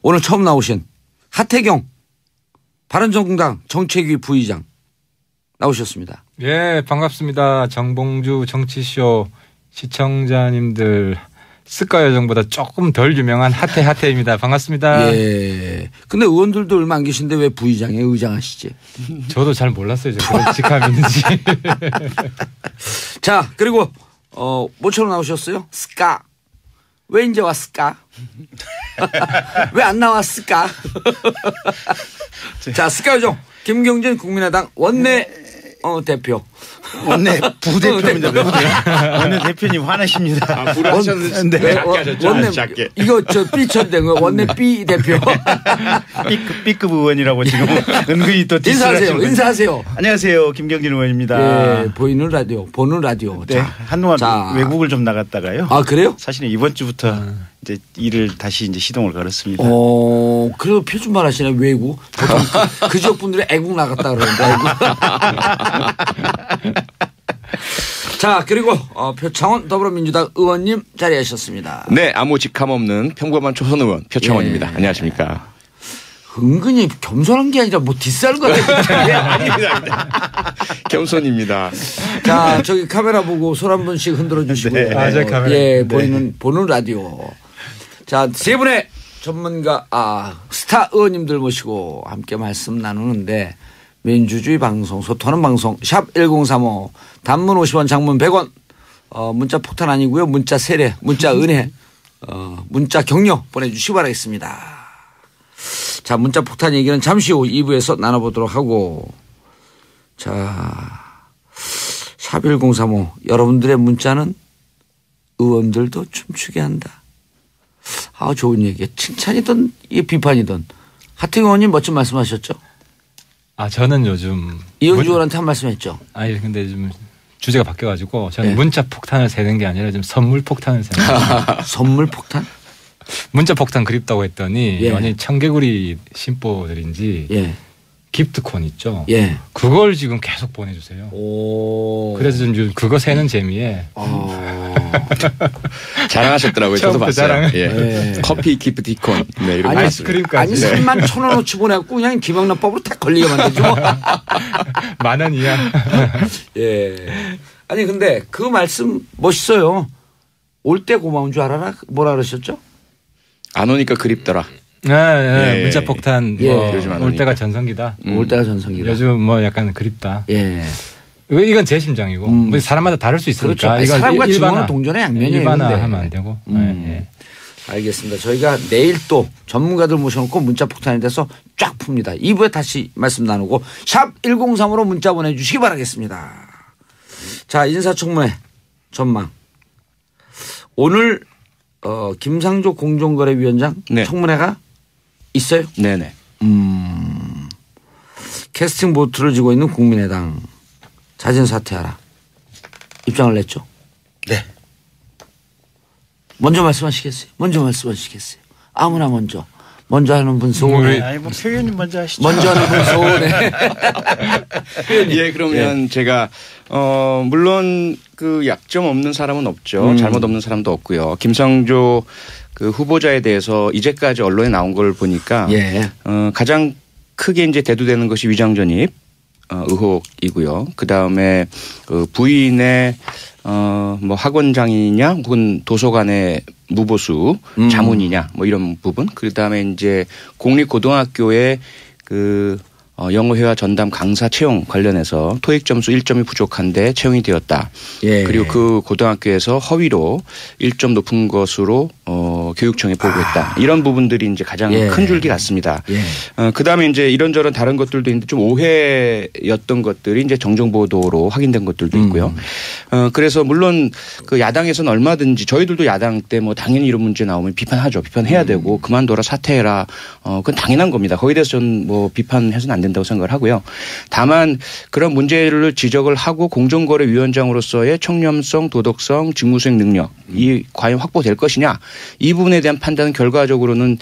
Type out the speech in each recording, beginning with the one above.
오늘 처음 나오신 하태경 바른정당 정책위 부의장 나오셨습니다. 예, 반갑습니다. 정봉주 정치쇼 시청자님들 스카요정보다 조금 덜 유명한 하태입니다. 반갑습니다. 예. 근데 의원들도 얼마 안 계신데 왜 부의장에 의장하시지? 저도 잘 몰랐어요. 그런 직함이 있는지. 자, 그리고 뭐처럼 나오셨어요? 스카. 왜 이제 왔을까? 왜 안 나왔을까? 자, 스카요정 김경진 국민의당 원내 대표. 원내 부대표입니다. 원내 대표님 화나십니다. 불하셨는데 원내 이거 저 B처럼 거 원내 B 대표. B급 의원이라고 지금 은근히 또 인사하세요. 안녕하세요, 김경진 의원입니다. 예, 보는 라디오. 네, 자, 한동안 외국을 좀 나갔다가요. 아, 그래요? 사실은 이번 주부터 이제 일을 다시 이제 시동을 걸었습니다. 그래도 표준말 하시네. 외국. 보통 그 지역 분들이 애국 나갔다 그러는데. 자, 그리고 표창원 더불어민주당 의원님 자리하셨습니다. 네, 아무 직함 없는 평범한 초선 의원 표창원입니다. 예. 안녕하십니까. 은근히 겸손한 게 아니라 뭐 디스하는 것 같아요. 아닙니다. 겸손입니다. 자, 저기 카메라 보고 손 한 번씩 흔들어 주시고요. 네. 저 카메라. 예, 보는 라디오. 자, 세 분의 전문가, 스타 의원님들 모시고 함께 말씀 나누는데 민주주의 방송, 소통하는 방송, 샵 1035, 단문 50원, 장문 100원, 문자 폭탄 아니고요. 문자 세례, 문자 은혜, 문자 격려 보내주시기 바라겠습니다. 자, 문자 폭탄 얘기는 잠시 후 2부에서 나눠보도록 하고, 자, 샵 1035, 여러분들의 문자는 의원들도 춤추게 한다. 좋은 얘기야. 칭찬이든 비판이든. 하태경 의원님 멋진 말씀하셨죠? 저는 요즘 이현주 의원한테 한 말씀했죠. 근데 좀 주제가 바뀌어가지고 저는 네. 문자 폭탄을 세는 게 아니라 좀 선물 폭탄을 세는 거예요. 선물 폭탄? 문자 폭탄 그립다고 했더니 예. 완전히 청개구리 심보들인지 예. 기프트콘 있죠. 예. 그걸 지금 계속 보내주세요. 그래서 좀 그거 세는 재미에. 자랑하셨더라고요. 저도 처음부터 봤어요. 자랑. 예. 네. 커피 기프티콘. 네, 이런 거 아이스크림까지. 아니 3만 1,000원어치 보내갖고 그냥 김영란법으로 다 걸리게 만들죠. 10,000원 이하. 예. 아니 근데 그 말씀 멋있어요. 올 때 고마운 줄 알아라? 뭐라 그러셨죠? 안 오니까 그립더라. 네, 문자 폭탄 요즘 안 올 때가 오니까. 전성기다. 올 때가 전성기다. 요즘 약간 그립다. 예. 이건 제 심정이고 뭐 사람마다 다를 수 있으니까. 그렇죠. 사람과 직원은 동전의 양면이에요. 일반화하면 안 되고. 예. 알겠습니다. 저희가 내일 또 전문가들 모셔놓고 문자 폭탄에 대해서 쫙 풉니다. 2부에 다시 말씀 나누고 샵 1035로 문자 보내주시기 바라겠습니다. 자, 인사청문회 전망. 오늘 김상조 공정거래위원장 네. 청문회가 있어요? 네네. 캐스팅 보트를 쥐고 있는 국민의당 자진 사퇴하라. 입장을 냈죠? 네. 먼저 말씀하시겠어요? 아무나 먼저 하는 분 소원해. 아니 뭐 표현이 먼저 하시죠. 먼저 하는 분 소원해. 예, 그러면 제가 물론 그 약점 없는 사람은 없죠. 잘못 없는 사람도 없고요. 김상조 그 후보자에 대해서 이제까지 언론에 나온 걸 보니까 예. 가장 크게 이제 대두되는 것이 위장 전입 의혹이고요. 그 다음에 그 부인의 뭐 학원장이냐 혹은 도서관의 무보수 자문이냐 뭐 이런 부분. 그 다음에 이제 공립고등학교의 그 영어 회화 전담 강사 채용 관련해서 토익 점수 1점이 부족한데 채용이 되었다. 예. 그리고 그 고등학교에서 허위로 1점 높은 것으로 교육청에 보고했다. 이런 부분들이 이제 가장 예. 큰 줄기 같습니다. 예. 그다음에 이제 이런저런 다른 것들도 있는데 좀 오해였던 것들이 이제 정정 보도로 확인된 것들도 있고요. 그래서 물론 그 야당에서는 얼마든지 저희들도 야당 때 뭐 당연히 이런 문제 나오면 비판하죠. 비판해야 되고 그만둬라 사퇴해라. 그건 당연한 겁니다. 거기에 대해서 저는 뭐 비판해서는 안 된다고 생각을 하고요. 다만 그런 문제를 지적을 하고 공정거래위원장으로서의 청렴성, 도덕성, 직무수행 능력 이 과연 확보될 것이냐 이 부분에 대한 판단은 결과적으로는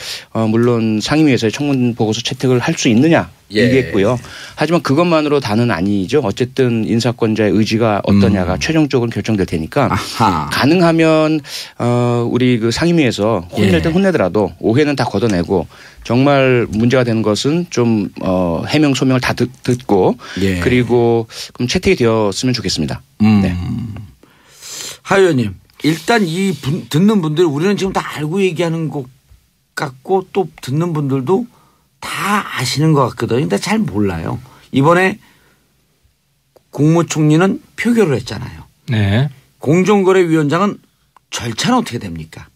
물론 상임위에서의 청문 보고서 채택을 할 수 있느냐 얘기했고요. 하지만 그것만으로 다는 아니죠. 어쨌든 인사권자의 의지가 어떠냐가 최종적으로 결정될 테니까 가능하면 우리 그 상임위에서 혼낼 땐 혼내더라도 오해는 다 걷어내고 정말 문제가 되는 것은 좀 해명 소명을 다 듣고 그리고 그럼 채택이 되었으면 좋겠습니다. 네. 하 의원님 일단 듣는 분들 우리는 지금 다 알고 얘기하는 것 같고 또 듣는 분들도 다 아시는 것 같거든요. 근데 잘 몰라요. 이번에 국무총리는 표결을 했잖아요. 네. 공정거래위원장은 절차는 어떻게 됩니까?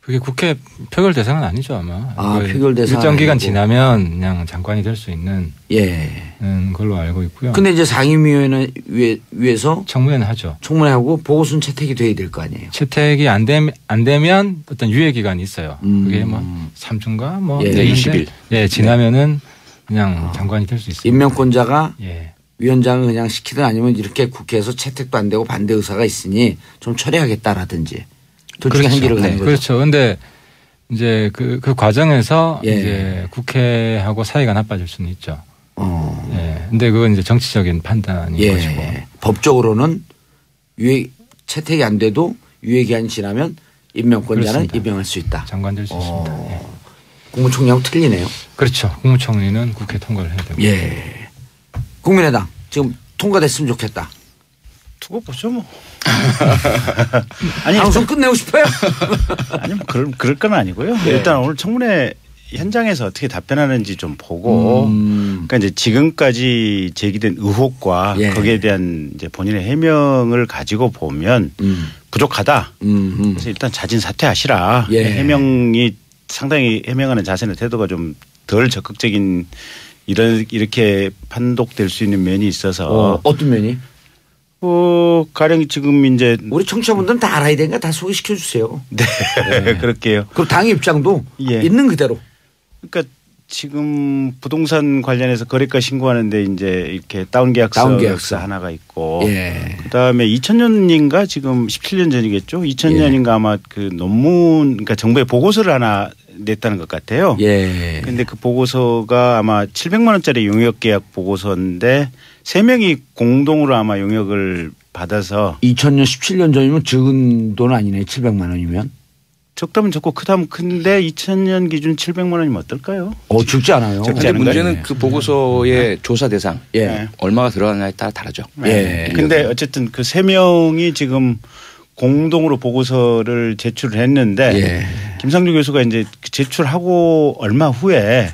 그게 국회 표결 대상은 아니죠 아마. 표결 대상 일정 기간 지나면 그냥 장관이 될 수 있는 걸로 알고 있고요. 근데 이제 상임위에서 청문회는 하죠. 청문회하고 보고서는 채택이 돼야 될 거 아니에요. 채택이 안 되면 어떤 유예 기간이 있어요. 그게 뭐 3주인가 뭐 20일. 지나면은 그냥 장관이 될 수 있습니다. 임명권자가 위원장을 그냥 시키든 아니면 이렇게 국회에서 채택도 안 되고 반대 의사가 있으니 좀 처리하겠다라든지. 둘 중에 한 길을 가는 거죠. 그렇죠. 그런데 이제 그 과정에서 이제 국회하고 사이가 나빠질 수는 있죠. 근데 그건 이제 정치적인 판단인 것이고. 법적으로는 채택이 안 돼도 유예 기한이 지나면 임명권자는 그렇습니다. 임명할 수 있다. 장관 될 수 있습니다. 국무총리하고 틀리네요. 그렇죠. 국무총리는 국회 통과를 해야 되고. 국민의당 지금 통과됐으면 좋겠다. 두고 보죠 뭐. 아니 방송 끝내고 싶어요? 아니 뭐 그럴 건 아니고요. 일단 오늘 청문회 현장에서 어떻게 답변하는지 좀 보고 그러니까 이제 지금까지 제기된 의혹과 거기에 대한 이제 본인의 해명을 가지고 보면 부족하다. 그래서 일단 자진 사퇴하시라. 해명이 상당히 해명하는 자세나 태도가 좀 덜 적극적인 이렇게 판독될 수 있는 면이 있어서 어떤 면이? 가령 지금 이제 우리 청취자분들은 다 알아야 되니까 다 소개시켜 주세요. 네. 그럴게요. 그럼 당의 입장도 있는 그대로. 그러니까 지금 부동산 관련해서 거래가 신고하는데 이제 이렇게 다운 계약서 하나가 있고 그다음에 2000년인가 지금 17년 전이겠죠. 2000년인가 아마 그 논문 그러니까 정부의 보고서를 하나 냈다는 것 같아요. 그런데 그 보고서가 아마 700만 원짜리 용역 계약 보고서인데 3명이 공동으로 아마 용역을 받아서 2000년 17년 전이면 적은 돈 아니네. 700만 원이면. 적다면 적고 크다면 큰데 2000년 기준 700만 원이면 어떨까요? 적지 않아요. 그런데 문제는 그 보고서의 조사 대상 얼마가 들어가느냐에 따라 다르죠. 근데 어쨌든 그 3명이 지금 공동으로 보고서를 제출을 했는데 김상조 교수가 이제 제출하고 얼마 후에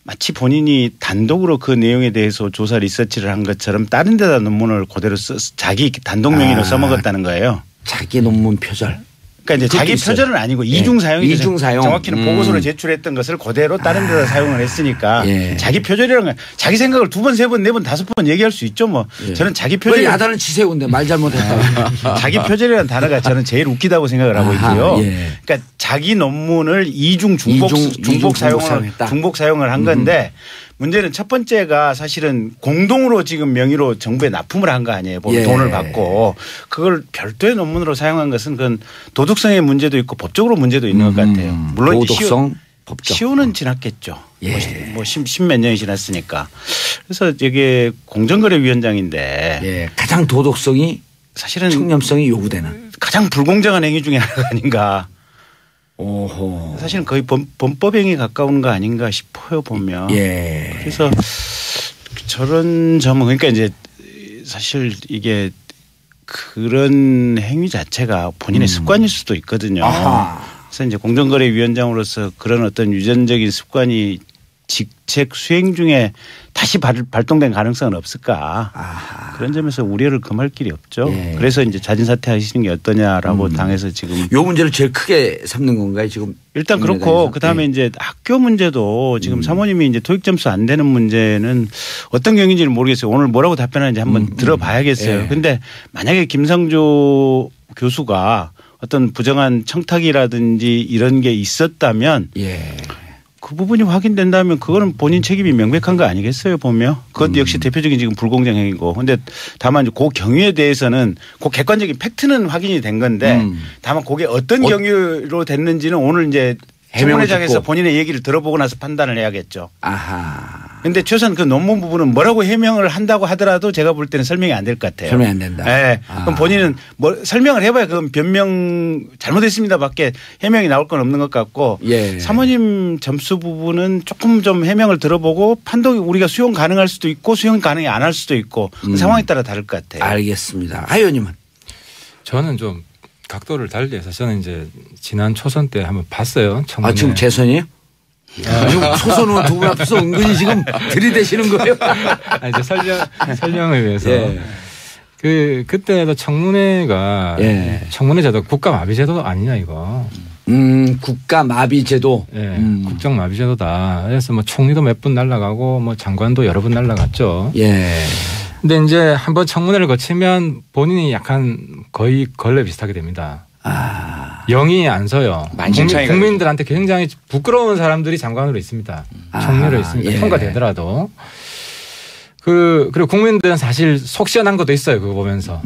마치 본인이 단독으로 그 내용에 대해서 조사 리서치를 한 것처럼 다른 데다 논문을 그대로 자기 단독 명의로 써먹었다는 거예요. 자기 논문 표절. 그러니까 이제 자기 있어요. 표절은 아니고 이중 사용이죠. 이중 사용. 정확히는 보고서로 제출했던 것을 그대로 다른 데다 사용을 했으니까 자기 표절이라는 건 자기 생각을 2번, 3번, 4번, 5번 얘기할 수 있죠 뭐. 저는 자기 표절. 왜 야단을 치세운데 말 잘못했다. 자기 표절이라는 단어가 저는 제일 웃기다고 생각을 하고 있고요. 그러니까 자기 논문을 이중 중복 사용을 한 건데 문제는 첫 번째가 사실은 공동으로 지금 명의로 정부에 납품을 한 거 아니에요. 돈을 받고 그걸 별도의 논문으로 사용한 것은 그건 도덕성의 문제도 있고 법적으로 문제도 있는 것 같아요. 물론 도덕성, 법적. 시효는 지났겠죠. 뭐 십몇 년이 지났으니까. 그래서 이게 공정거래위원장인데 가장 도덕성이 사실은 청렴성이 요구되는 가장 불공정한 행위 중에 하나가 아닌가. 사실은 거의 범법행위에 가까운 거 아닌가 싶어요 보면. 그래서 저런 점은 그러니까 이제 사실 이게 그런 행위 자체가 본인의 습관일 수도 있거든요. 그래서 이제 공정거래위원장으로서 그런 어떤 유전적인 습관이 직책 수행 중에 다시 발동된 가능성은 없을까. 그런 점에서 우려를 금할 길이 없죠. 그래서 이제 자진 사퇴하시는 게 어떠냐라고 당에서 지금. 이 문제를 제일 크게 삼는 건가요 지금? 일단 그렇고 그다음에 이제 학교 문제도 지금 사모님이 이제 토익 점수 안 되는 문제는 어떤 경위인지는 모르겠어요. 오늘 뭐라고 답변하는지 한번 들어봐야겠어요. 그런데 만약에 김상조 교수가 어떤 부정한 청탁이라든지 이런 게 있었다면 그 부분이 확인된다면 그거는 본인 책임이 명백한 거 아니겠어요 보면. 그것도 역시 대표적인 지금 불공정 행위고. 그런데 다만 그 경위에 대해서는 그 객관적인 팩트는 확인이 된 건데 다만 그게 어떤 경위로 됐는지는 오늘 이제 청문회장에서 본인의 얘기를 들어보고 나서 판단을 해야겠죠. 그런데 최소한 그 논문 부분은 뭐라고 해명을 한다고 하더라도 제가 볼 때는 설명이 안 될 것 같아요. 설명이 안 된다. 네. 그럼 본인은 뭐 설명을 해봐야 그건 변명 잘못했습니다밖에 해명이 나올 건 없는 것 같고 예. 사모님 점수 부분은 조금 좀 해명을 들어보고 판독이 우리가 수용 가능할 수도 있고 수용 가능이 안 할 수도 있고 그 상황에 따라 다를 것 같아요. 알겠습니다. 하 의원님은? 저는 좀 각도를 달리해서 저는 이제 지난 초선 때 한번 봤어요. 청문회. 지금 재선이에요? 지금 초선 의원 두 분 앞에서 은근히 지금 들이대시는 거예요? 이제 설명을 위해서. 그때도 청문회가 청문회 제도 국가 마비 제도 아니냐 이거. 국가 마비 제도. 국정 마비 제도다. 그래서 뭐 총리도 몇 분 날아가고 뭐 장관도 여러 분 날아갔죠. 근데 이제 한번 청문회를 거치면 본인이 약간 거의 걸레 비슷하게 됩니다. 영이 안 서요. 국민들한테 굉장히 부끄러운 사람들이 장관으로 있습니다. 총리로 있습니다. 통과되더라도. 그리고 국민들은 사실 속 시원한 것도 있어요. 그거 보면서.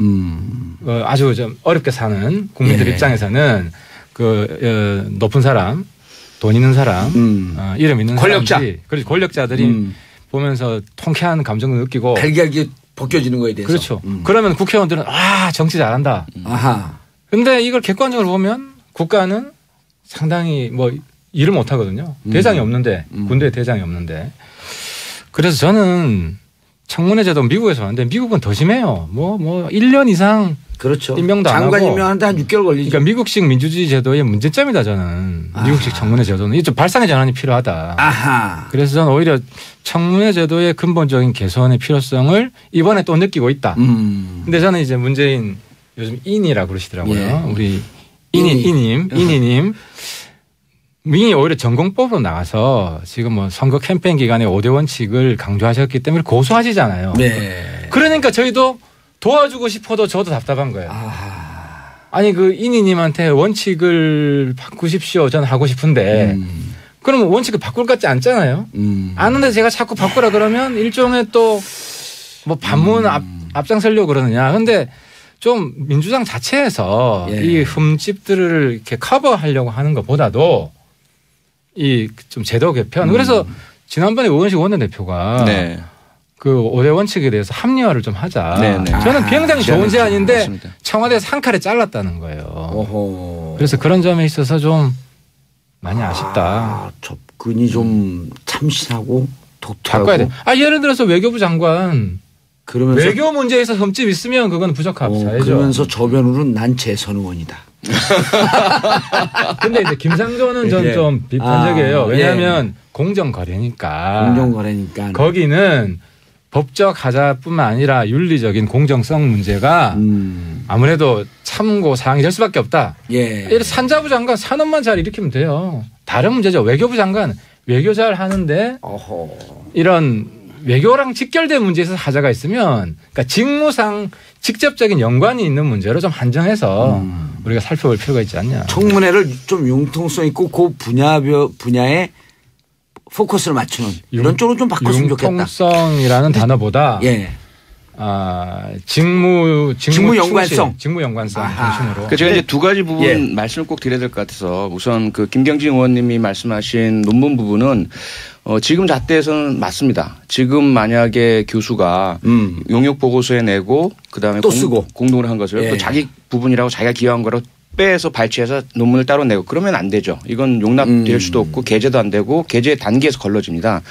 아주 좀 어렵게 사는 국민들 입장에서는 높은 사람, 돈 있는 사람, 이름 있는 권력자. 사람들이, 그리고 권력자들이 보면서 통쾌한 감정을 느끼고. 달걀이 벗겨지는 거에 대해서. 그렇죠. 그러면 국회의원들은 정치 잘한다. 근데 이걸 객관적으로 보면 국가는 상당히 뭐 일을 못 하거든요. 대장이 없는데 군대에 대장이 없는데. 그래서 저는 청문회 제도 미국에서 왔는데 미국은 더 심해요. 뭐 1년 이상 그렇죠. 임명도 안 하고. 장관 임명하는데 한 6개월 걸리죠. 그러니까 미국식 민주주의 제도의 문제점이다 저는. 미국식 청문회 제도는 좀 발상의 전환이 필요하다. 그래서 저는 오히려 청문회 제도의 근본적인 개선의 필요성을 이번에 또 느끼고 있다. 근데 저는 이제 문재인 요즘 인이라고 그러시더라고요. 우리 인이님. 민이 오히려 전공법으로 나가서 지금 뭐 선거 캠페인 기간에 5대 원칙을 강조하셨기 때문에 고소하시잖아요. 그러니까 저희도 도와주고 싶어도 저도 답답한 거예요. 아니 그 인이님한테 원칙을 바꾸십시오. 저는 하고 싶은데 그러면 원칙을 바꿀 것 같지 않잖아요. 아는데 제가 자꾸 바꾸라 그러면 일종의 또 뭐 반문 앞장서려고 그러느냐. 근데 좀 민주당 자체에서 이 흠집들을 이렇게 커버하려고 하는 것보다도 이 좀 제도 개편. 그래서 지난번에 우원식 원내대표가 그 5대 원칙에 대해서 합리화를 좀 하자. 저는 굉장히 좋은 제안인데 맞습니다. 청와대에서 한 칼에 잘랐다는 거예요. 그래서 그런 점에 있어서 좀 많이 아쉽다. 접근이 좀 참신하고 독특하고. 바꿔야 돼. 예를 들어서 외교부 장관. 그러면서 외교 문제에서 흠집 있으면 그건 부적합 사회죠. 그러면서 저변으로는 난 재선 의원이다. 근데 이제 김상조는 전 좀 비판적이에요. 왜냐하면 공정거래니까. 거기는 법적 하자뿐만 아니라 윤리적인 공정성 문제가 아무래도 참고 사항이 될 수밖에 없다. 예를 산자부 장관 산업만 잘 일으키면 돼요. 다른 문제죠. 외교부 장관 외교 잘 하는데 이런 외교랑 직결된 문제에서 하자가 있으면 그러니까 직무상 직접적인 연관이 있는 문제로 좀 한정해서 우리가 살펴볼 필요가 있지 않냐. 청문회를 좀 융통성 있고 그 분야에 포커스를 맞추는 이런 쪽으로 좀 바꿨으면 좋겠다. 융통성이라는 단어보다 직무 연관성 중심으로. 제가 이제 두 가지 부분 말씀을 꼭 드려야 될 것 같아서 우선 그 김경진 의원님이 말씀하신 논문 부분은 지금 잣대에서는 맞습니다. 지금 만약에 교수가 용역 보고서에 내고 그다음에 또 쓰고 공동으로 한 것을 또 자기 부분이라고 자기가 기여한 거로 빼서 발췌해서 논문을 따로 내고 그러면 안 되죠. 이건 용납될 수도 없고 게재도 안 되고 게재 단계에서 걸러집니다.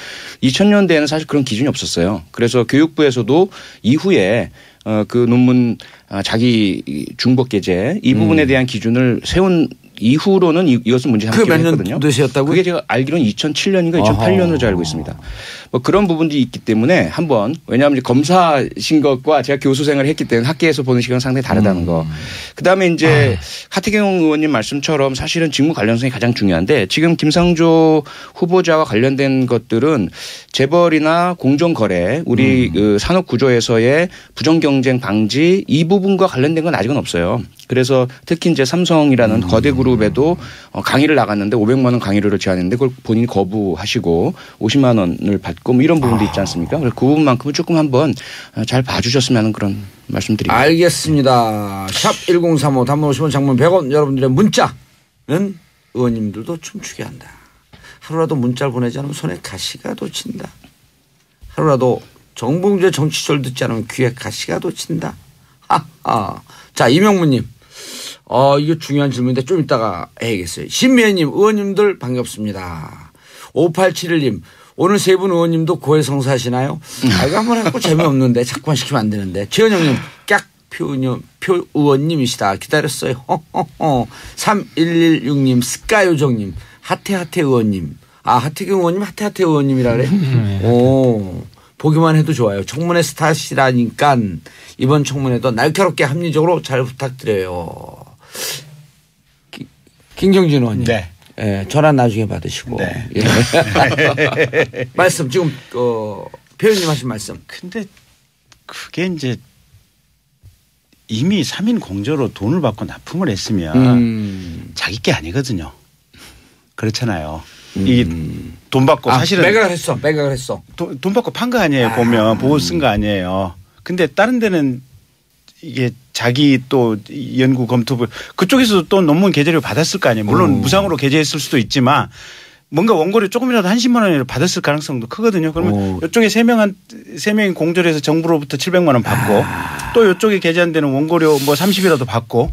2000년대에는 사실 그런 기준이 없었어요. 그래서 교육부에서도 이후에 그 논문 자기 중복 게재 이 부분에 대한 기준을 세운 이후로는 이것은 문제 삼기로 했거든요. 그 몇 년 되셨다고요? 그게 제가 알기로는 2007년인가 2008년으로 잘 알고 있습니다. 뭐 그런 부분들이 있기 때문에 한번 왜냐하면 검사신 것과 제가 교수 생활을 했기 때문에 학계에서 보는 시각은 상당히 다르다는 거. 그다음에 이제 하태경 의원님 말씀처럼 사실은 직무 관련성이 가장 중요한데 지금 김상조 후보자와 관련된 것들은 재벌이나 공정거래 우리 그 산업 구조에서의 부정경쟁 방지 이 부분과 관련된 건 아직은 없어요. 그래서 특히 이제 삼성이라는 거대 그룹에도 강의를 나갔는데 500만 원 강의료를 제안했는데 그걸 본인이 거부하시고 50만 원을 받고 뭐 이런 부분도 있지 않습니까? 그래서 그 부분만큼은 조금 한번 잘 봐주셨으면 하는 그런 말씀드립니다. 알겠습니다. 샵 1035 단문 50원 장문 100원 여러분들의 문자는 의원님들도 춤추게 한다. 하루라도 문자를 보내지 않으면 손에 가시가 돋친다. 하루라도 정봉주의 정치쇼를 듣지 않으면 귀에 가시가 돋친다. 자, 이명무님. 이게 중요한 질문인데 좀 이따가 해야겠어요. 신미애님, 의원님들 반갑습니다. 5871님, 오늘 세 분 의원님도 고해성사하시나요? 이거 한번 하고 재미없는데 자꾸만 시키면 안 되는데. 최은영님, 표 의원님이시다. 기다렸어요. 3116님, 스카요정님, 하태하태 의원님. 하태경 의원님, 하태하태 의원님이라 그래? 오, 보기만 해도 좋아요. 청문회 스타시라니까 이번 청문회도 날카롭게 합리적으로 잘 부탁드려요. 김경진 의원님. 네. 예, 전화 나중에 받으시고. 네. 예. 말씀 지금 표현님 하신 말씀. 근데 그게 이제 이미 3인 공조로 돈을 받고 납품을 했으면 자기 게 아니거든요. 그렇잖아요. 이 돈 받고 사실은 매각을 했어. 돈 받고 판 거 아니에요. 보면 보고 쓴 거 아니에요. 근데 다른 데는 이게 자기 또 연구 검토부 그쪽에서도 또 논문 게재료 받았을 거 아니에요. 물론 무상으로 게재했을 수도 있지만 뭔가 원고료 조금이라도 한 10만 원이라도 받았을 가능성도 크거든요. 그러면 이쪽에 3명이 공조를 해서 정부로부터 700만 원 받고 또 이쪽에 게재한 데는 원고료 뭐 30이라도 받고.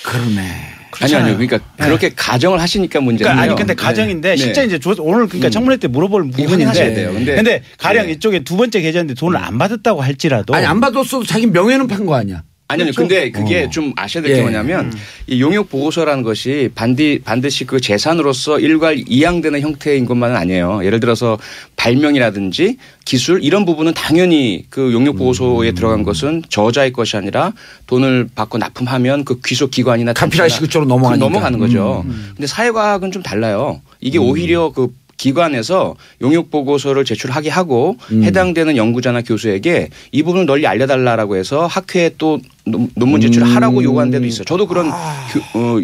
그러네. 아니요. 그러니까 그렇게 가정을 하시니까 문제예요. 아니 근데 가정인데 실제 이제 오늘 그러니까 청문회 때 물어볼 부분인데. 근데 가령 이쪽에 두 번째 게재했는데 돈을 안 받았다고 할지라도. 아니 안 받았어도 자기 명예는 판 거 아니야. 아니요. 근데 그게 좀 아셔야 될 게 뭐냐면 이 용역 보고서라는 것이 반드시 그 재산으로서 일괄 이양되는 형태인 것만은 아니에요. 예를 들어서 발명이라든지 기술 이런 부분은 당연히 그 용역 보고서에 들어간 것은 저자의 것이 아니라 돈을 받고 납품하면 그 귀속 기관이나 카피라이트 그쪽으로 넘어가는 거죠. 근데 사회과학은 좀 달라요. 이게 오히려 그 기관에서 용역 보고서를 제출하게 하고 해당되는 연구자나 교수에게 이 부분을 널리 알려달라고 해서 학회에 또 논문 제출을 하라고 요구한 데도 있어요. 저도 그런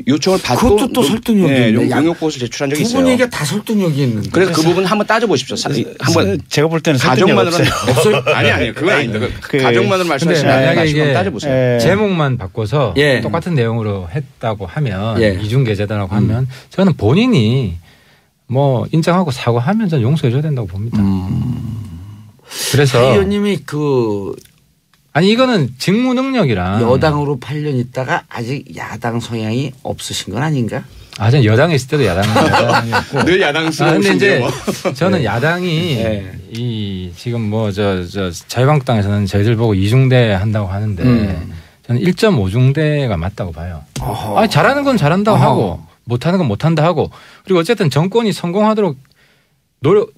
요청을 받고 그것도 또 설득력이 있네. 용역 보고서 제출한 적이 있어요. 두 분 얘기가 다 설득력이 있는데. 그래서 그 부분 한번 따져보십시오. 한번 제가 볼 때는 가정만으로는 없어요. 아니요. 그건 아닙니다. 가정만으로 말씀하시면 만약에 이게 따져보세요. 제목만 바꿔서 똑같은 내용으로 했다고 하면 이중계제다라고 하면 저는 본인이 뭐 인정하고 사과하면 저는 용서해줘야 된다고 봅니다. 그래서 의원님이 아니 이거는 직무 능력이랑 여당으로 8년 있다가 아직 야당 성향이 없으신 건 아닌가? 저는 여당에 있을 때도 야당이었고 늘 야당스러우신데 근데 이제 저는 야당이 이 지금 뭐 저 자유한국당에서는 저희들 보고 이중대 한다고 하는데 저는 1.5중대가 맞다고 봐요. 아니 잘하는 건 잘한다고 하고 못하는 건 못한다 하고 그리고 어쨌든 정권이 성공하도록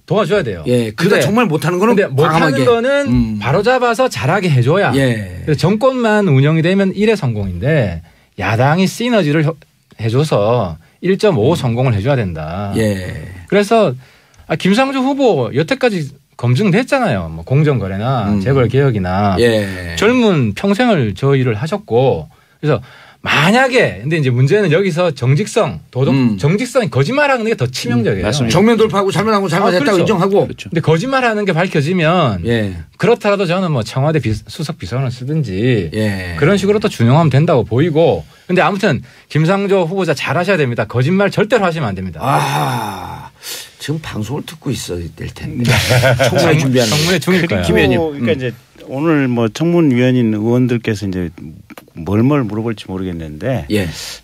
도와줘야 돼요. 그러니까 정말 못하는 거는 근데 못하는 거는 바로 잡아서 잘하게 해줘야. 그래서 정권만 운영이 되면 1의 성공인데 야당이 시너지를 해줘서 1.5 성공을 해줘야 된다. 그래서 김상조 후보 여태까지 검증됐잖아요. 뭐 공정거래나 재벌개혁이나 젊은 평생을 저 일을 하셨고 그래서 만약에 근데 이제 문제는 여기서 정직성, 정직성이 거짓말하는 게 더 치명적이에요. 맞습니다. 정면 돌파하고 잘못한 거 잘못했다고 그렇죠. 인정하고. 근데 거짓말하는 게 밝혀지면 그렇더라도 저는 뭐 청와대 수석 비서관을 쓰든지 그런 식으로 또 준용하면 된다고 보이고. 근데 아무튼 김상조 후보자 잘하셔야 됩니다. 거짓말 절대로 하시면 안 됩니다. 지금 방송을 듣고 있어야 될 텐데. 청문회 준비하는. 청문회 중일 거예요. 김 의원님. 그러니까 이제 오늘 뭐 청문위원인 의원들께서 이제 뭘 물어볼지 모르겠는데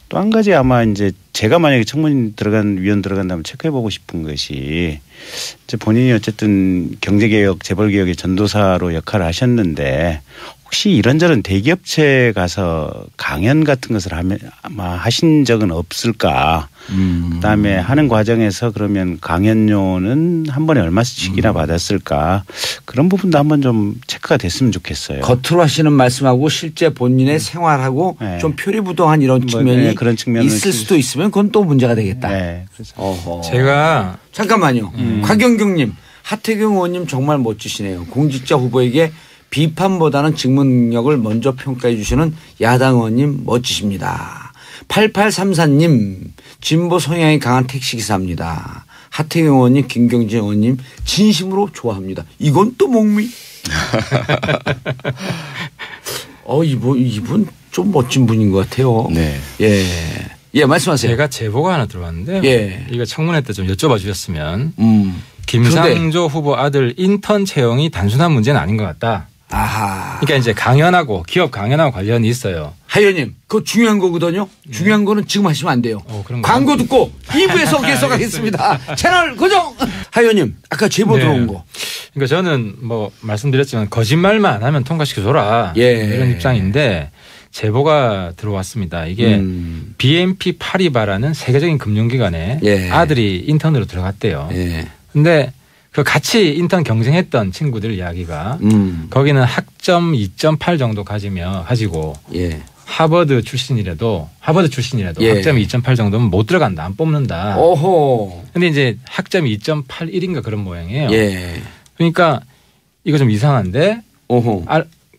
또 한 가지 아마 이제 제가 만약에 청문 위원 들어간다면 체크해보고 싶은 것이 이제 본인이 어쨌든 경제개혁, 재벌개혁의 전도사로 역할을 하셨는데 혹시 이런저런 대기업체 가서 강연 같은 것을 아마 하신 적은 없을까? 그다음에 하는 과정에서 그러면 강연료는 한 번에 얼마씩이나 받았을까? 그런 부분도 한번 좀 체크가 됐으면 좋겠어요. 겉으로 하시는 말씀하고 실제 본인의 생활하고 좀 표리부동한 이런 측면이 그런 있을 수도 있으면 그건 또 문제가 되겠다. 그래서 제가 잠깐만요. 곽영경님, 하태경 의원님 정말 멋지시네요. 공직자 후보에게 비판보다는 직무 능력을 먼저 평가해 주시는 야당 의원님 멋지십니다. 8834님 진보 성향이 강한 택시기사입니다. 하태경 의원님 김경진 의원님 진심으로 좋아합니다. 이건 또 목미. 이분 좀 멋진 분인 것 같아요. 말씀하세요. 제가 제보가 하나 들어왔는데요. 이거 청문회 때 좀 여쭤봐 주셨으면 김상조 후보 아들 인턴 채용이 단순한 문제는 아닌 것 같다. 아하. 그러니까 이제 강연하고 기업 강연하고 관련이 있어요. 하 의원님, 그거 중요한 거거든요. 중요한 거는 지금 하시면 안 돼요. 광고 듣고 2부에서 계속하겠습니다. 채널 고정. 하 의원님, 아까 제보 들어온 거. 그러니까 저는 뭐 말씀드렸지만 거짓말만 안 하면 통과시켜줘라. 이런 입장인데 제보가 들어왔습니다. 이게 BNP 파리바라는 세계적인 금융기관에 아들이 인턴으로 들어갔대요. 근데 그 같이 인턴 경쟁했던 친구들 이야기가 거기는 학점 2.8 정도 가지고 하버드 출신이라도 학점이 2.8 정도면 못 들어간다. 안 뽑는다. 오호. 근데 이제 학점이 2.81인가 그런 모양이에요. 그러니까 이거 좀 이상한데. 오호.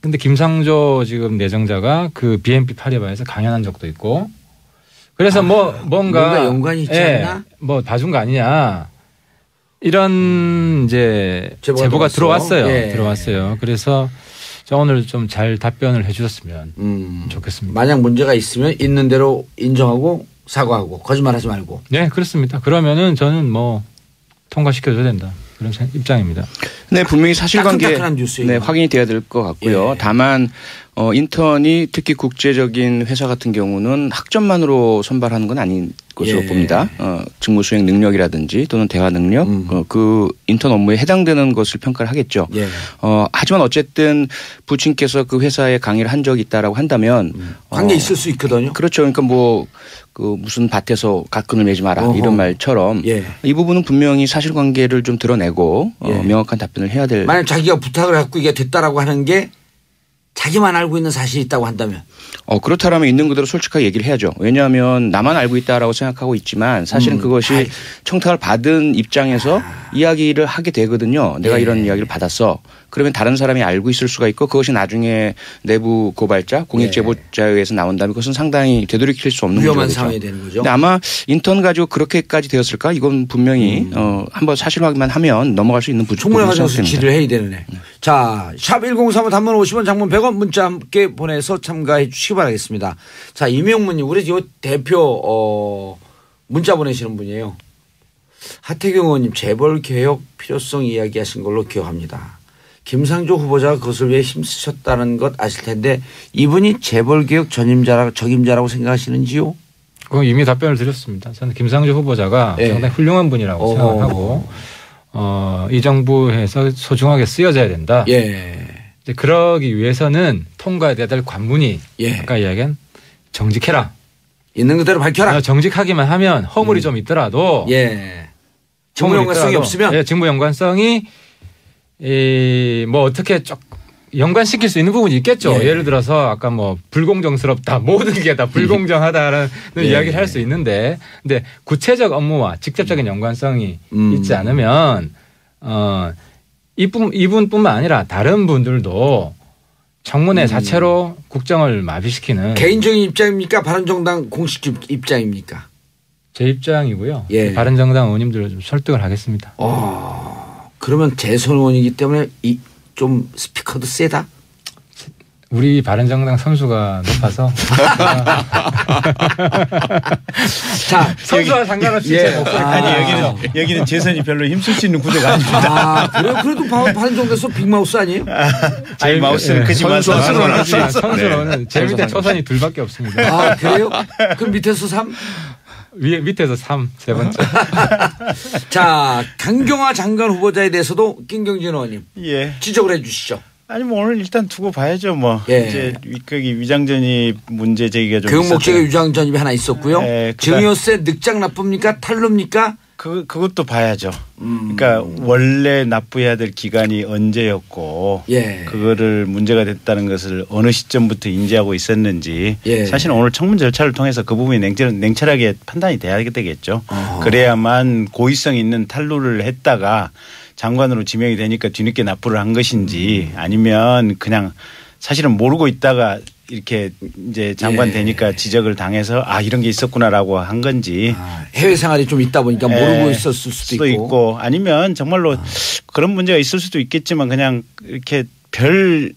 근데 김상조 지금 내정자가 그 BNP 파리바에서 강연한 적도 있고 그래서 뭔가 연관이 있지 않나? 뭐 봐준 거 아니냐. 이런 이제 제보가 들어왔어요. 들어왔어요. 그래서 저 오늘 좀 잘 답변을 해 주셨으면 좋겠습니다. 만약 문제가 있으면 있는 대로 인정하고 사과하고 거짓말하지 말고. 네, 그렇습니다. 그러면은 저는 뭐 통과시켜줘야 된다. 그런 입장입니다. 네, 분명히 사실관계 확인이 돼야 될 것 같고요. 다만 인턴이 특히 국제적인 회사 같은 경우는 학점만으로 선발하는 건 아닌 것으로 봅니다. 직무 수행 능력이라든지 또는 대화 능력 그 인턴 업무에 해당되는 것을 평가를 하겠죠. 하지만 어쨌든 부친께서 그 회사에 강의를 한 적이 있다라고 한다면 관계 있을 수 있거든요. 그렇죠. 그러니까 그 무슨 밭에서 갓끈을 매지 마라 이런 말처럼 이 부분은 분명히 사실관계를 좀 드러내고 명확한 답변을 해야 될. 만약 자기가 부탁을 갖고 이게 됐다라고 하는 게 자기만 알고 있는 사실이 있다고 한다면. 그렇다면 있는 그대로 솔직하게 얘기를 해야죠. 왜냐하면 나만 알고 있다라고 생각하고 있지만 사실은 그것이 청탁을 받은 입장에서 이야기를 하게 되거든요. 내가 이런 이야기를 받았어. 그러면 다른 사람이 알고 있을 수가 있고 그것이 나중에 내부 고발자, 공익 제보자에 의해서 나온다면 그것은 상당히 되돌이킬 수 없는 위험한 상황이 되는 거죠. 근데 아마 인턴 가지고 그렇게까지 되었을까? 이건 분명히 한번 사실 확인만 하면 넘어갈 수 있는 충분히 가져서 질의를 해야 되네. 자, 샵 1035 단문 50원 장문 100원 문자 함께 보내서 참가해 주시기 바라겠습니다. 자, 이명문님 우리 대표 문자 보내시는 분이에요. 하태경 의원님 재벌 개혁 필요성 이야기하신 걸로 기억합니다. 김상조 후보자가 그것을 위해 힘쓰셨다는 것 아실 텐데 이분이 재벌개혁 적임자라고 생각하시는지요? 그건 이미 답변을 드렸습니다. 저는 김상조 후보자가 상당히 훌륭한 분이라고 생각하고 이 정부에서 소중하게 쓰여져야 된다. 이제 그러기 위해서는 통과해야 될 관문이 아까 이야기한 정직해라. 있는 그대로 밝혀라. 정직하기만 하면 허물이 좀 있더라도 직무 연관성이 없으면 직무 연관성이 뭐 어떻게 연관시킬 수 있는 부분이 있겠죠. 예를 들어서 아까 뭐 불공정스럽다. 모든 게 다 불공정하다라는 이야기를 할 수 있는데 근데 구체적 업무와 직접적인 연관성이 있지 않으면 이분뿐만 아니라 다른 분들도 청문회 자체로 국정을 마비시키는 개인적인 입장입니까? 바른정당 공식 입장입니까? 제 입장이고요. 바른정당 의원님들을 좀 설득을 하겠습니다. 그러면 재선 의원이기 때문에 좀 스피커도 세다? 우리 바른정당 선수가 높아서. 자, 선수와 상관없이 여기는 재선이 별로 힘쓸 수 있는 구도가 아닙니다. 그래도 바른정당에서 빅마우스 아니에요? 저희 마우스는 크지만 선수로는 제 밑에 초선이 둘밖에 없습니다. 그래요? 그럼 밑에서 3? 밑에서 3, 세 번째. 자, 강경화 장관 후보자에 대해서도 김경진 의원님 지적을 해 주시죠. 아니 뭐 오늘 일단 두고 봐야죠 뭐. 이제 거기 위장전입 문제 제기가 좀 교육 목적의 위장전입이 하나 있었고요. 증여세 늑장 납부입니까? 탈루입니까? 그것도 봐야죠. 그러니까 원래 납부해야 될 기간이 언제였고 그거를 문제가 됐다는 것을 어느 시점부터 인지하고 있었는지 사실은 오늘 청문 절차를 통해서 그 부분이 냉철하게 판단이 돼야 되겠죠. 그래야만 고의성 있는 탈루를 했다가 장관으로 지명이 되니까 뒤늦게 납부를 한 것인지 아니면 그냥 사실은 모르고 있다가 이렇게 이제 장관 되니까 지적을 당해서 이런 게 있었구나라고 한 건지 해외 생활이 좀 있다 보니까 모르고 있었을 수도 있고 아니면 정말로 그런 문제가 있을 수도 있겠지만 그냥 이렇게 별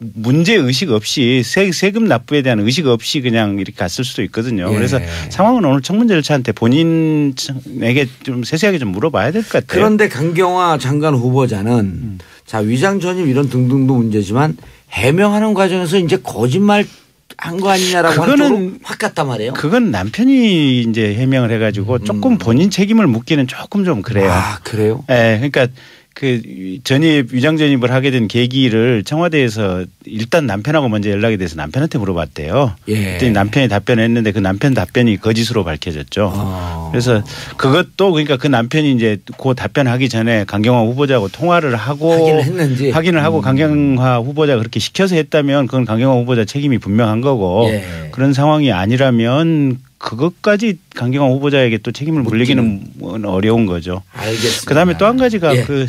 문제 의식 없이 세금 납부에 대한 의식 없이 그냥 이렇게 갔을 수도 있거든요. 그래서 상황은 오늘 청문 절차한테 본인에게 좀 세세하게 좀 물어봐야 될 것 같아요. 그런데 강경화 장관 후보자는 자 위장 전입 이런 등등도 문제지만 해명하는 과정에서 이제 거짓말 한 거 아니냐라고 하는 쪽으로 확 갔단 말이에요. 그건 남편이 이제 해명을 해가지고 조금 본인 책임을 묻기는 조금 좀 그래요. 아 그래요? 네, 그러니까 그 전입 위장 전입을 하게 된 계기를 청와대에서 일단 남편하고 먼저 연락이 돼서 남편한테 물어봤대요. 그랬더니 남편이 답변했는데 그 남편 답변이 거짓으로 밝혀졌죠. 그래서 그것도 그러니까 그 남편이 이제 그 답변하기 전에 강경화 후보자하고 통화를 하고 확인을 하고 강경화 후보자가 그렇게 시켜서 했다면 그건 강경화 후보자 책임이 분명한 거고 그런 상황이 아니라면 그것까지 강경화 후보자에게 또 책임을 물리기는 어려운 거죠. 알겠습니다. 그다음에 또 한 가지가 그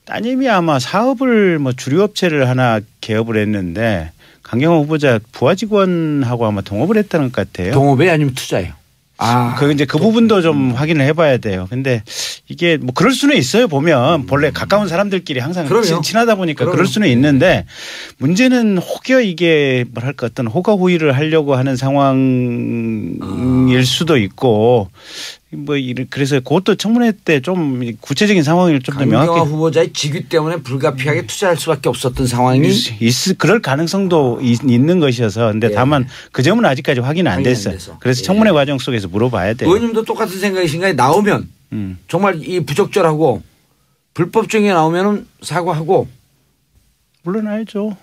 따님이 아마 사업을 뭐 주류업체를 하나 개업을 했는데 강경화 후보자 부하 직원하고 아마 동업을 했다는 것 같아요. 동업에 아니면 투자예요? 아, 그 이제 그 부분도 좀 확인을 해봐야 돼요. 근데 이게 뭐 그럴 수는 있어요. 보면 본래 가까운 사람들끼리 항상 친하다 보니까 그럴 수는 있는데 문제는 혹여 이게 뭐랄까 어떤 호가호위를 하려고 하는 상황일 수도 있고 뭐 그래서 그것도 청문회 때 좀 구체적인 상황을 좀 더 명확히. 강경화 후보자의 직위 때문에 불가피하게 투자할 수밖에 없었던 상황이 그럴 가능성도 있는 것이어서 근데 다만 그 점은 아직까지 확인 안 됐어요. 그래서 청문회 과정 속에서 물어봐야 돼요. 의원님도 똑같은 생각이신가요? 나오면 정말 이 부적절하고 불법적인 게 나오면 사과하고 물러나야죠.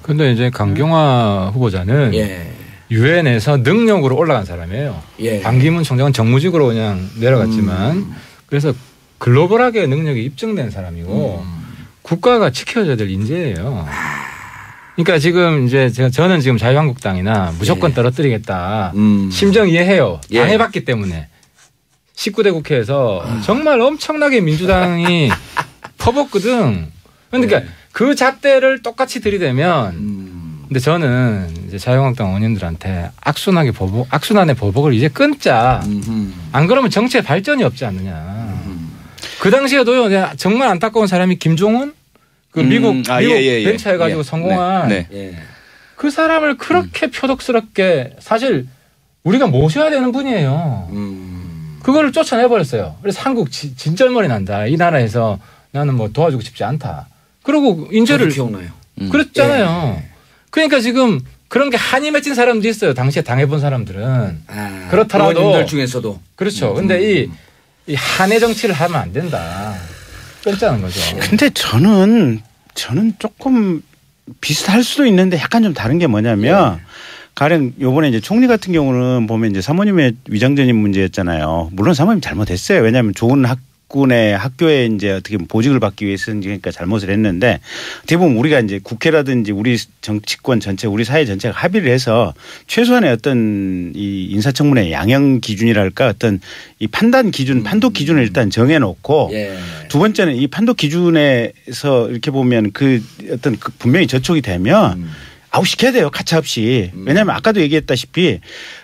그런데 이제 강경화 후보자는 유엔에서 능력으로 올라간 사람이에요. 반기문 총장은 정무직으로 그냥 내려갔지만 그래서 글로벌하게 능력이 입증된 사람이고 국가가 지켜줘야 될 인재예요. 그러니까 지금 이제 저는 지금 자유한국당이나 무조건 떨어뜨리겠다. 심정 이해해요. 당해봤기 때문에 19대 국회에서 정말 엄청나게 민주당이 퍼붓거든. 그러니까 그 잣대를 똑같이 들이대면 근데 저는 이제 자유한국당 의원님들한테 악순환의 보복을 이제 끊자. 안 그러면 정치의 발전이 없지 않느냐. 그 당시에도요. 정말 안타까운 사람이 김종은 그 미국 벤처해가지고 성공한 그 사람을 그렇게 표독스럽게 사실 우리가 모셔야 되는 분이에요. 그거를 쫓아내버렸어요. 그래서 한국 진절머리 난다. 이 나라에서 나는 뭐 도와주고 싶지 않다. 그리고 인재를 기억나요. 그랬잖아요. 그러니까 지금 그런 게 한이 맺힌 사람도 있어요. 당시에 당해본 사람들은. 그렇더라도. 의원님들 중에서도. 그렇죠. 근데 이 한의 정치를 하면 안 된다. 끊자는 거죠. 근데 저는 조금 비슷할 수도 있는데 약간 좀 다른 게 뭐냐면 가령 요번에 이제 총리 같은 경우는 보면 이제 사모님의 위장전입 문제였잖아요. 물론 사모님 잘못했어요. 왜냐하면 좋은 군의 학교에 이제 어떻게 보직을 받기 위해서는 그러니까 잘못을 했는데 대부분 우리가 이제 국회라든지 우리 정치권 전체 우리 사회 전체가 합의를 해서 최소한의 어떤 이 인사청문회 양형 기준이랄까 어떤 이 판단 기준 판독 기준을 일단 정해놓고 두 번째는 이 판독 기준에서 이렇게 보면 그 어떤 분명히 저촉이 되면 아웃시켜야 돼요. 가차없이. 왜냐하면 아까도 얘기했다시피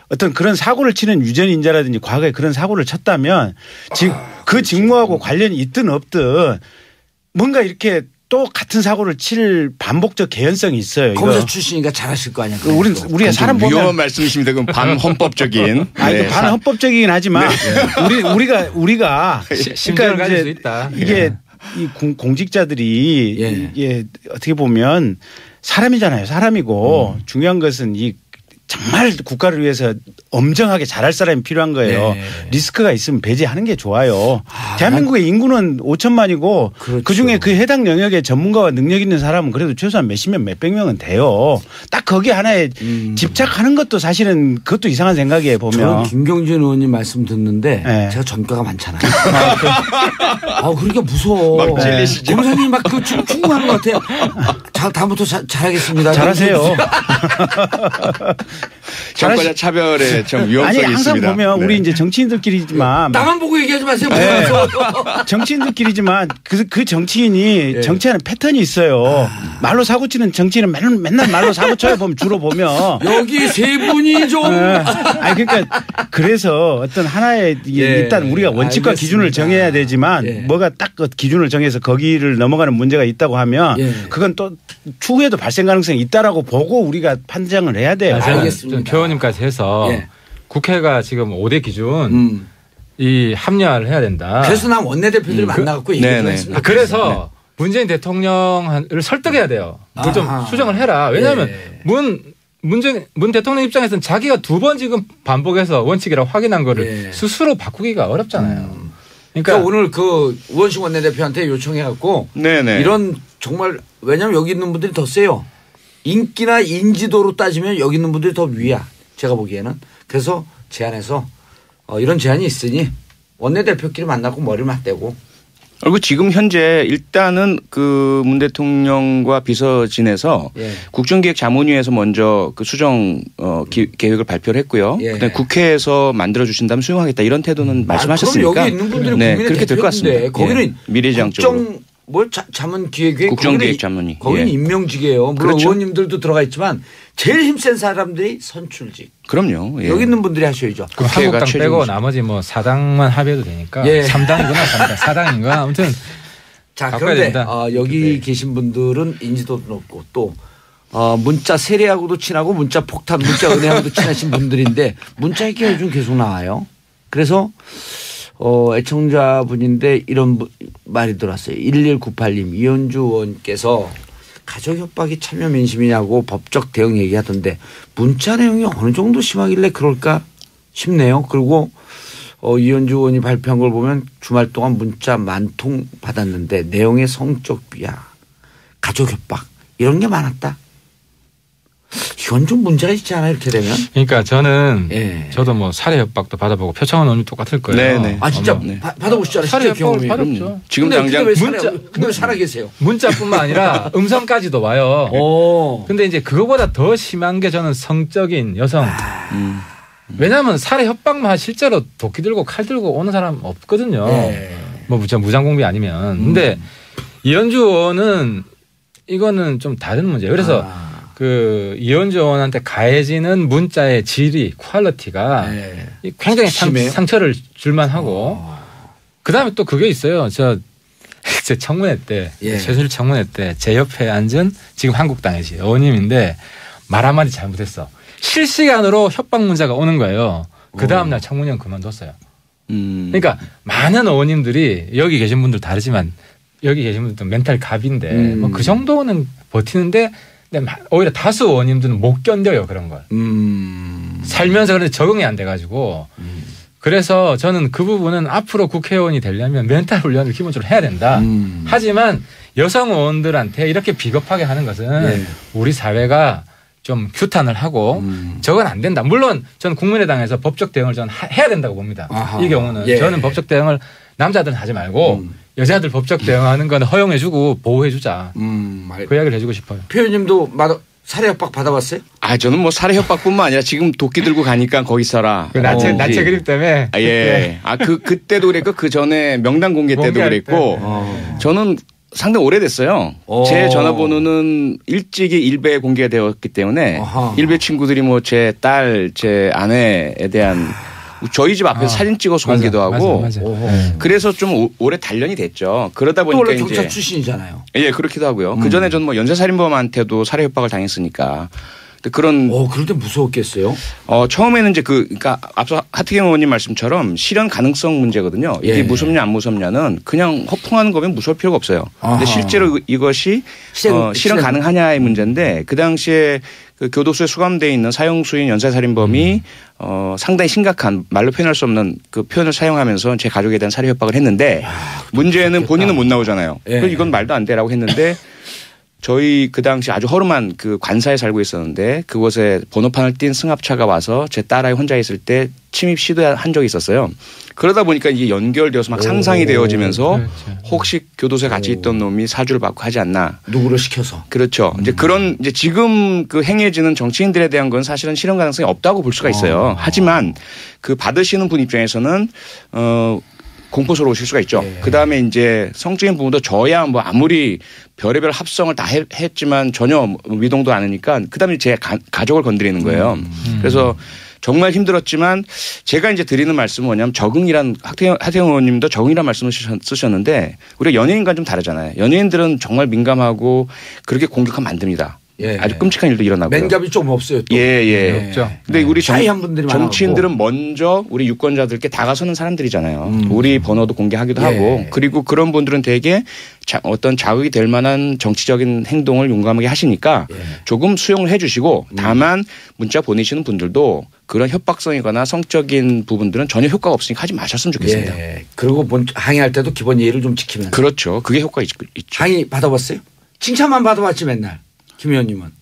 어떤 그런 사고를 치는 유전인자라든지 과거에 그런 사고를 쳤다면 그 직무하고 관련이 있든 없든 뭔가 이렇게 또 같은 사고를 칠 반복적 개연성이 있어요. 검사 출신이니까 잘하실 거 아니야. 우리가 사람 보면 위험한 말씀이십니다. 그럼 반헌법적인. 반헌법적이긴 하지만 우리가 심정을 가질 수 있다. 이게 이 공직자들이 어떻게 보면 사람이잖아요. 사람이고 중요한 것은 이 정말 국가를 위해서 엄정하게 잘할 사람이 필요한 거예요. 리스크가 있으면 배제하는 게 좋아요. 대한민국의 인구는 5천만이고 그렇죠. 그중에 그 해당 영역의 전문가와 능력 있는 사람은 그래도 최소한 몇십 명 몇백 명은 돼요. 딱 거기에 하나에 집착하는 것도 사실은 그것도 이상한 생각이에요. 보면. 저는 김경진 의원님 말씀 듣는데 제가 전과가 많잖아요. 그러니까 무서워. 막 찔리시죠. 검사님 막 그 충분한 것 같아요. 다음부터 잘하겠습니다. 잘하세요. 정권자 차별에 좀 위험성이 항상 있습니다. 보면 우리 이제 정치인들끼리지만 나만 보고 얘기하지 마세요. 정치인들끼리지만 그 정치인이 정치하는 패턴이 있어요. 말로 사고 치는 정치인은 맨날 말로 사고 쳐요. 주로 보면 여기 세 분이 좀 그러니까 그래서 어떤 하나의 일단 우리가 원칙과 기준을 정해야 되지만 뭐가 딱 그 기준을 정해서 거기를 넘어가는 문제가 있다고 하면 그건 또 추후에도 발생 가능성이 있다라고 보고 우리가 판정을 해야 돼요. 알겠습니다. 표 의원님까지 해서 예. 국회가 지금 5대 기준 이 합리화를 해야 된다. 그래서 난 원내대표들이 만나갖고 얘기를 했습니다. 그래서 문재인 대통령을 설득해야 돼요. 그걸 좀 수정을 해라. 왜냐하면 문 대통령 입장에서는 자기가 2번 지금 반복해서 원칙이라고 확인한 거를 스스로 바꾸기가 어렵잖아요. 그러니까 오늘 그 우원식 원내대표한테 요청해갖고 이런 정말 왜냐하면 여기 있는 분들이 더 세요. 인기나 인지도로 따지면 여기 있는 분들이 더 위야. 제가 보기에는. 그래서 제안해서 이런 제안이 있으니 원내대표끼리 만나고 머리를 맞대고. 그리고 지금 현재 일단은 그 문 대통령과 비서진에서 국정기획자문위에서 먼저 그 수정 계획을 발표를 했고요. 그다음에 국회에서 만들어 주신다면 수용하겠다 이런 태도는 말씀하셨으니까. 그럼 여기 있는 분들이 국민의 그렇게 될 것 같습니다. 거기는 미래지향적으로. 자문기획위 국정기획자문위. 거기는 임명직이에요. 물론 그렇죠. 의원님들도 들어가 있지만 제일 힘센 사람들이 선출직. 그럼요. 여기 있는 분들이 하셔야죠. 한국당 빼고 나머지 뭐 4당만 합의해도 되니까 3당이구나 4당인가 아무튼. 자 그런데 여기 계신 분들은 인지도도 높고 또 문자 세례하고도 친하고 문자 폭탄 문자 은혜하고도 친하신 분들인데 문자 얘기가 요즘 계속 나와요. 그래서 애청자분인데 이런 말이 들어왔어요. 1198님 이현주 의원께서 가족 협박이 참여 민심이냐고 법적 대응 얘기하던데 문자 내용이 어느 정도 심하길래 그럴까 싶네요. 그리고 이현주 의원이 발표한 걸 보면 주말 동안 문자 10,000통 받았는데 내용의 성적 비하, 가족 협박 이런 게 많았다. 이건 좀 문제가 있지 않아요 이렇게 되면? 그러니까 저는 저도 뭐 살해 협박도 받아보고 표창원 의원이 똑같을 거예요. 네네. 아 진짜 받아보시잖아요. 살해 협박을 받았죠. 지금 당장 근데 왜 살아계세요? 문자뿐만 아니라 음성까지도 와요. 근데 이제 그거보다 더 심한 게 저는 성적인 여성. 왜냐하면 살해 협박만 실제로 도끼 들고 칼 들고 오는 사람 없거든요. 뭐 무장공비 아니면. 근데 이현주 의원은 이거는 좀 다른 문제예요. 그래서 그 이현주 의원한테 가해지는 문자의 질이 퀄리티가 굉장히 상처를 줄만 하고 그다음에 또 그게 있어요. 제 청문회 때 최순실 청문회 때 제 옆에 앉은 지금 한국당이지 의원님인데 말 한마디 잘못했어. 실시간으로 협박 문자가 오는 거예요. 그 다음날 청문회는 그만뒀어요. 그러니까 많은 의원님들이 여기 계신 분들 다르지만 여기 계신 분들도 멘탈 갑인데 뭐 그 정도는 버티는데 오히려 다수 의원님들은 못 견뎌요 그런 걸. 살면서 그런데 적응이 안 돼가지고 그래서 저는 그 부분은 앞으로 국회의원이 되려면 멘탈 훈련을 기본적으로 해야 된다. 하지만 여성 의원들한테 이렇게 비겁하게 하는 것은 우리 사회가 좀 규탄을 하고 저건 안 된다. 물론 저는 국민의당에서 법적 대응을 저는 해야 된다고 봅니다. 이 경우는 저는 법적 대응을 남자들은 하지 말고 여자들 법적 대응하는 건 허용해주고 보호해주자. 그 이야기를 해주고 싶어요. 표 의원님도 살해 협박 받아봤어요? 저는 뭐 살해 협박뿐만 아니라 지금 도끼 들고 가니까 거기 있어라. 그 나체 그립 때문에. 그때도 그랬고 그 전에 명단 공개 때도 그랬고 저는 상당히 오래됐어요. 제 전화번호는 일찍이 일베에 공개가 되었기 때문에 일베 친구들이 뭐 제 딸, 제 아내에 대한 저희 집 앞에서 사진 찍어서 공개도 하고 맞아. 그래서 좀 오래 단련이 됐죠. 그러다 보니까 원래 경찰 출신이잖아요. 그렇기도 하고요. 그 전에 저는 뭐 연쇄살인범한테도 살해 협박을 당했으니까. 그런. 그럴 때 무서웠겠어요? 처음에는 이제 그러니까 앞서 하태경 의원님 말씀처럼 실현 가능성 문제거든요. 이게 무섭냐 안 무섭냐는 그냥 허풍하는 거면 무서울 필요가 없어요. 근데 실제로 이것이 실현 가능하냐의 문제인데 그 당시에 그 교도소에 수감되어 있는 사형수인 연쇄살인범이 상당히 심각한 말로 표현할 수 없는 그 표현을 사용하면서 제 가족에 대한 살해 협박을 했는데 문제는 본인은 못 나오잖아요. 그래서 이건 말도 안 되라고 했는데 저희 그 당시 아주 허름한 그 관사에 살고 있었는데 그곳에 번호판을 띈 승합차가 와서 제 딸아이 혼자 있을 때 침입 시도한 적이 있었어요. 그러다 보니까 이게 연결되어서 막 상상이 되어지면서 혹시 교도소에 같이 있던 놈이 사주를 받고 하지 않나. 누구를 시켜서. 그렇죠. 이제 그런 이제 지금 그 행해지는 정치인들에 대한 건 사실은 실현 가능성이 없다고 볼 수가 있어요. 하지만 그 받으시는 분 입장에서는 공포스러우실 수가 있죠. 그다음에 이제 성적인 부분도 저야 뭐 아무리 별의별 합성을 다 했지만 전혀 위동도 않으니까 그다음에 제 가족을 건드리는 거예요. 그래서 정말 힘들었지만 제가 이제 드리는 말씀은 뭐냐면 적응이란 하태경 의원님도 적응이란 말씀을 쓰셨는데 우리가 연예인과 좀 다르잖아요. 연예인들은 정말 민감하고 그렇게 공격하면 안 됩니다. 예. 아주 끔찍한 일도 일어나고요. 맨갑이 좀 없어요. 또. 예. 없죠. 근데 우리 정치인들은 먼저 우리 유권자들께 다가서는 사람들이잖아요. 우리 번호도 공개하기도 하고 그리고 그런 분들은 되게 어떤 자극이 될 만한 정치적인 행동을 용감하게 하시니까 조금 수용을 해 주시고 다만 문자 보내시는 분들도 그런 협박성이거나 성적인 부분들은 전혀 효과가 없으니까 하지 마셨으면 좋겠습니다. 그리고 항의할 때도 기본 예의를 좀 지키면서. 그렇죠. 그게 효과가 있죠. 항의 받아봤어요? 칭찬만 받아봤지 맨날. 김 의원님은.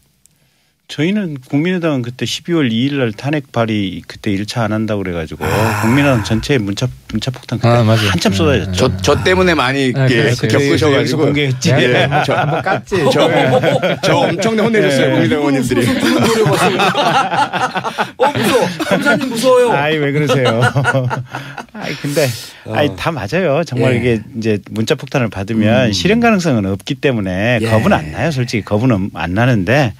저희는 국민의당은 그때 12월 2일 날 탄핵 발의 그때 1차 안 한다고 그래가지고 국민의당 전체에 문자 폭탄 그때 한참 쏟아졌죠. 저 때문에 많이 겪으셔가지고 공개했지. 저 한번 깠지. 저 엄청 혼내줬어요. 국민의당 의원님들이. 무서워. 검사님 무서워요. 아이 왜 그러세요. 근데 다 맞아요. 정말 이게 이제 문자 폭탄을 받으면 실행 가능성은 없기 때문에 겁은 안 나요. 솔직히 겁은 안 나는데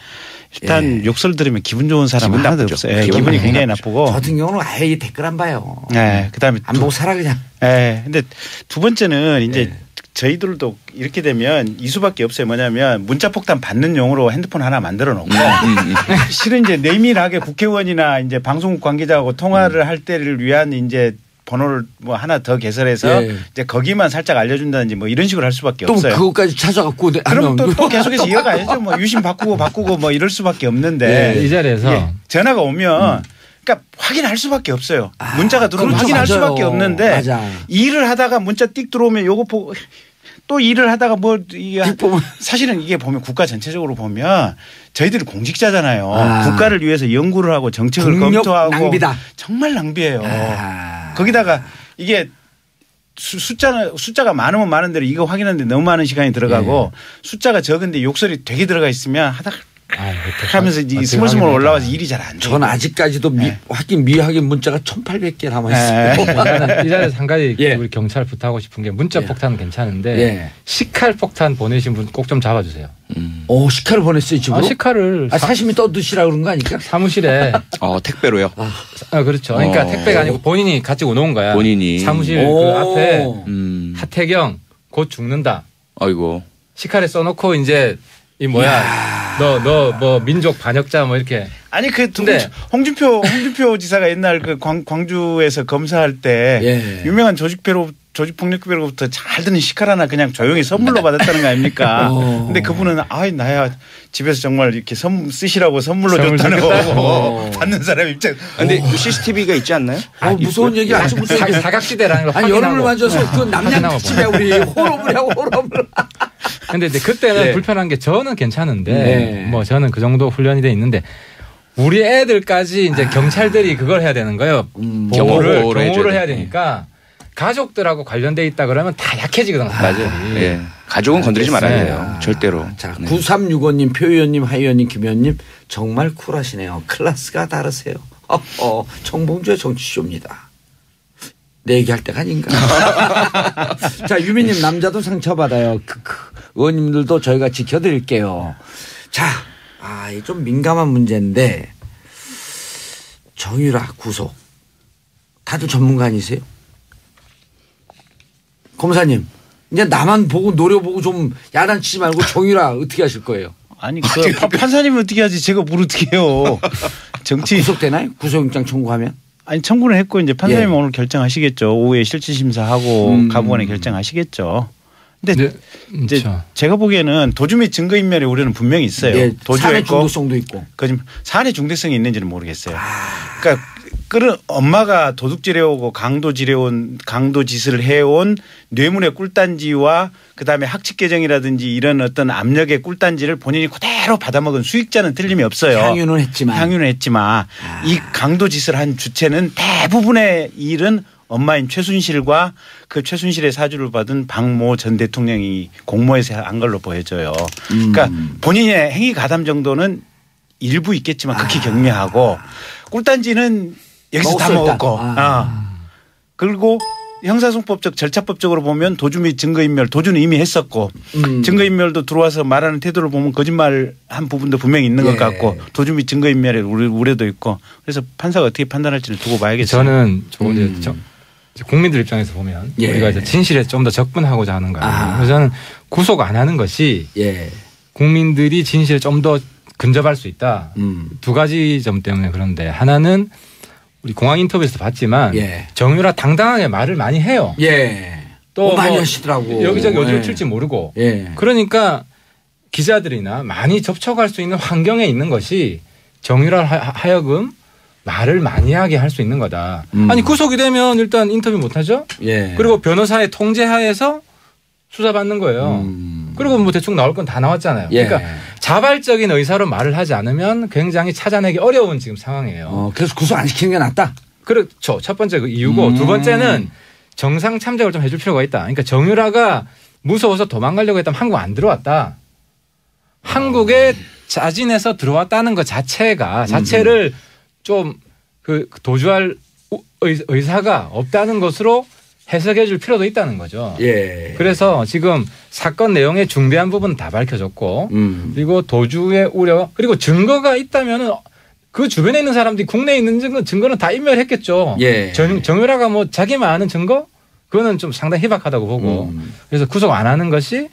일단 욕설 들으면 기분 좋은 사람은 하나도 없어요. 기분이 굉장히 나쁘고. 저 같은 경우는 아예 이 댓글 안 봐요. 그다음에 안 보고 살아 그냥. 근데 두 번째는 이제 저희들도 이렇게 되면 이 수밖에 없어요. 뭐냐면 문자 폭탄 받는 용으로 핸드폰 하나 만들어 놓고 실은 이제 내밀하게 국회의원이나 이제 방송국 관계자하고 통화를 할 때를 위한 이제 번호를 뭐 하나 더 개설해서 이제 거기만 살짝 알려준다든지 뭐 이런 식으로 할 수밖에 없어요. 또 그것까지 찾아갖고 그럼 또 계속해서 이어가야죠. 뭐 유심 바꾸고 뭐 이럴 수밖에 없는데 이 자리에서 전화가 오면 그러니까 확인할 수밖에 없어요. 문자가 들어오면 그렇죠. 확인할 맞아요. 수밖에 없는데 맞아. 일을 하다가 문자 띡 들어오면 요거 보고 또 일을 하다가 뭐 이게 사실은 이게 보면 국가 전체적으로 보면 저희들이 공직자잖아요. 국가를 위해서 연구를 하고 정책을 검토하고 낭비다. 정말 낭비예요. 거기다가 이게 숫자가 많으면 많은 대로 이거 확인하는데 너무 많은 시간이 들어가고 숫자가 적은데 욕설이 되게 들어가 있으면 하면서 스물스물 올라와서 일이 잘 안 돼요. 전 아직까지도 미확인 문자가 1,800개 남아있어요. 이 자리에서 한 가지 우리 경찰 부탁하고 싶은 게 문자 폭탄은 괜찮은데 식칼 폭탄 보내신 분 꼭 좀 잡아주세요. 식칼을 보냈어요 집으로? 식칼을 사시미 떠드시라고 그런 거 아닐까? 사무실에. 택배로요? 그렇죠. 그러니까 택배가 아니고 본인이 가지고 놓은 거야. 본인이. 사무실 그 앞에 하태경 곧 죽는다. 아이고. 식칼에 써놓고 이제 이 뭐야. 너 뭐 민족 반역자 뭐 이렇게. 아니 홍준표 지사가 옛날 그 광주에서 검사할 때 유명한 조직폭력배로부터 잘 드는 식칼 하나 그냥 조용히 선물로 받았다는 거 아닙니까? 근데 그분은 나야 집에서 정말 이렇게 쓰시라고 선물로 줬다는 거 받는 사람 입장. 근데 CCTV가 있지 않나요? 무서운 얘기 아주 무서운 얘기. 사각지대라는 거. 아니 여름을 만져서 그 남양 집에 우리 호러물 하고 호러물. 근데 이제 그때는 불편한 게 저는 괜찮은데 뭐 저는 그 정도 훈련이 돼 있는데 우리 애들까지 이제 경찰들이 그걸 해야 되는 거예요. 경호를 해야 되니까 가족들하고 관련돼 있다 그러면 다 약해지거든요. 맞아요. 가족은 건드리지 말아야 돼요. 절대로. 자, 9365님, 표 의원님, 하 의원님, 김 의원님 정말 쿨하시네요. 클래스가 다르세요. 정봉주의 정치쇼입니다. 내 얘기할 때가 아닌가. 자, 유미님 남자도 상처받아요. 의원님들도 저희가 지켜드릴게요. 자, 좀 민감한 문제인데 정유라 구속. 다들 전문가 아니세요? 검사님 이제 나만 보고 노려보고 좀 야단치지 말고 정유라 어떻게 하실 거예요? 아니 판사님은 어떻게 하지 제가 뭘 어떻게 해요. 정치 구속되나요? 구속영장 청구하면? 아니 청구는 했고 이제 판사님은 오늘 결정하시겠죠. 오후에 실질심사하고 가부간에 결정하시겠죠. 근데 이제 제가 보기에는 도주 및 증거인멸의 우려는 분명히 있어요. 사안의 중독성도 있고. 사안의 중독성이 있는지는 모르겠어요. 그러니까 엄마가 도둑질해오고 강도짓을 해온 뇌물의 꿀단지와 그다음에 학칙개정이라든지 이런 어떤 압력의 꿀단지를 본인이 그대로 받아먹은 수익자는 틀림이 없어요. 향유는 했지만 이 강도짓을 한 주체는 대부분의 일은 엄마인 최순실과 그 최순실의 사주를 받은 박모 전 대통령이 공모해서 한 걸로 보여져요. 그러니까 본인의 행위 가담 정도는 일부 있겠지만 극히 경미하고 꿀단지는 여기서 다 먹었고 그리고 형사소송법적 절차법적으로 보면 도주 및 증거인멸 도주는 이미 했었고 증거인멸도 들어와서 말하는 태도를 보면 거짓말한 부분도 분명히 있는 것 같고 도주 및 증거인멸의 우려도 있고 그래서 판사가 어떻게 판단할지를 두고 봐야겠어요. 저는 국민들 입장에서 보면 우리가 이제 진실에 좀 더 접근하고자 하는 거예요. 그래서 저는 구속 안 하는 것이 국민들이 진실에 좀 더 근접할 수 있다. 두 가지 점 때문에 그런데 하나는 우리 공항 인터뷰에서 봤지만 정유라 당당하게 말을 많이 해요. 또 많이 하시더라고. 여기저기 어디로 튈지 모르고. 그러니까 기자들이나 많이 접촉할 수 있는 환경에 있는 것이 정유라 하여금 말을 많이 하게 할 수 있는 거다. 아니 구속이 되면 일단 인터뷰 못 하죠. 그리고 변호사의 통제하에서 수사받는 거예요. 그리고 뭐 대충 나올 건 다 나왔잖아요. 그러니까 자발적인 의사로 말을 하지 않으면 굉장히 찾아내기 어려운 지금 상황이에요. 그래서 구속 안 시키는 게 낫다. 그렇죠. 첫 번째 그 이유고 두 번째는 정상 참작을 좀 해줄 필요가 있다. 그러니까 정유라가 무서워서 도망가려고 했다면 한국 안 들어왔다. 한국에 자진해서 들어왔다는 것 자체를 좀 그 도주할 의사가 없다는 것으로 해석해 줄 필요도 있다는 거죠. 그래서 지금 사건 내용의 중대한 부분은 다 밝혀졌고 그리고 도주의 우려 그리고 증거가 있다면은 그 주변에 있는 사람들이 국내에 있는 증거는 다 인멸했겠죠. 정유라가 뭐 자기만 아는 증거 그거는 좀 상당히 희박하다고 보고 그래서 구속 안 하는 것이